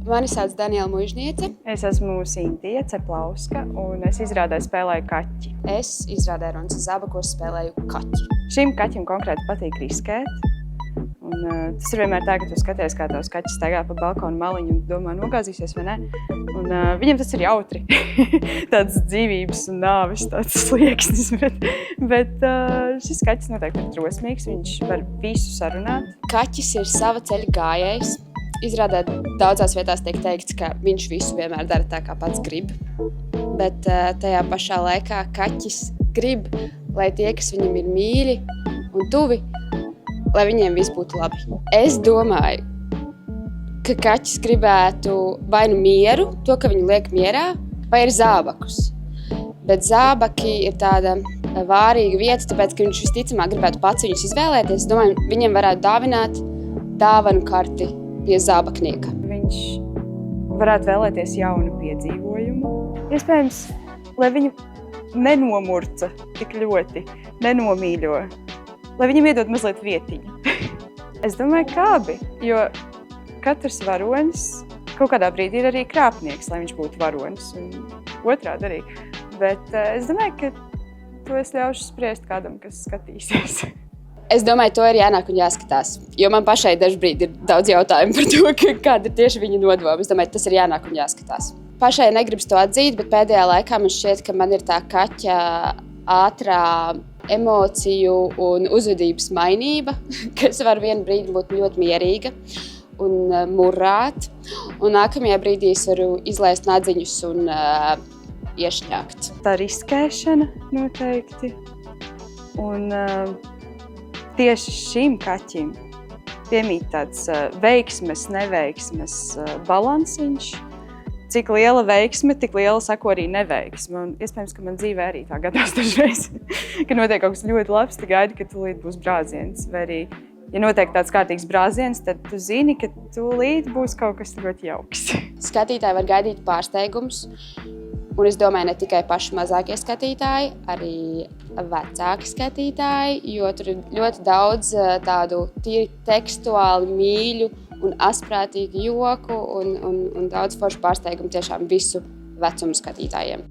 Mani sauc Daniela Muižniece. Es esmu Sintija Ceplauska, un es izrādē spēlēju kaķi. Es izrādē Runas Zābakos spēlēju kaķi. Šim kaķim konkrēti patīk riskēt. Un, tas ir vienmēr tā, ka tu skaties, kā tavs kaķis staigā pa balkonu maliņu un domā, nogāzīsies vai ne. Un, viņam tas ir jautri. Tāds dzīvības un nāves tāds slieksnis. Bet šis kaķis noteikti ir drosmīgs, viņš var visu sarunāt. Kaķis ir sava ceļa gājējs. Izrādē daudzās vietās tiek teikts, ka viņš visu vienmēr dara tā, kā pats grib. Bet tajā pašā laikā kaķis grib, lai tie, kas viņam ir mīļi un tuvi, lai viņiem viss būtu labi. Es domāju, ka kaķis gribētu vai nu mieru, to, ka viņu liek mierā, vai ir zābakus. Bet zābaki ir tāda vārīga vieta, tāpēc, ka viņš visticamāk gribētu pats viņus izvēlēties. Es domāju, viņiem varētu dāvināt dāvanu karti pie zābaknieka. Viņš varētu vēlēties jaunu piedzīvojumu. Iespējams, lai viņu nenomurca tik ļoti, nenomīļo, lai viņam iedod mazliet vietiņu. Es domāju, ka abi, jo katrs varonis kaut kādā brīdī ir arī krāpnieks, lai viņš būtu varonis, un otrādi arī. Bet es domāju, ka to es ļaušu spriest kādam, kas skatīsies. Es domāju, to ir jānāk un jāskatās, jo man pašai dažbrīd ir daudz jautājumu par to, kāda ir tieši viņa nodoma. Es domāju, tas ir jānāk un jāskatās. Pašai negribas to atzīt, bet pēdējā laikā man šķiet, ka man ir tā kaķa ātrā emociju un uzvedības mainība, kas var vienu brīdi būt ļoti mierīga un murrāt, un nākamajā brīdī es varu izlaist nadziņus un iešņākt. Tā riskēšana noteikti. Un tieši šim kaķim piemīt tāds veiksmes, neveiksmes balansiņš. Cik liela veiksme, tik liela sako arī neveiksme. Un iespējams, ka man dzīvē arī tā gadās dažreiz, ka notiek kaut kas ļoti labs, tu gaidi, ka tūlīt būs brāziens. Vai arī, ja notiek tāds kārtīgs brāziens, tad tu zini, ka tūlīt būs kaut kas ļoti jauks. Skatītāji var gaidīt pārsteigumus. Un es domāju, ne tikai paši mazākie skatītāji, arī vecāki skatītāji, jo tur ir ļoti daudz tādu tīri tekstuāli mīļu un asprātīgu joku un daudz foršu pārsteigumu tiešām visu vecumu skatītājiem.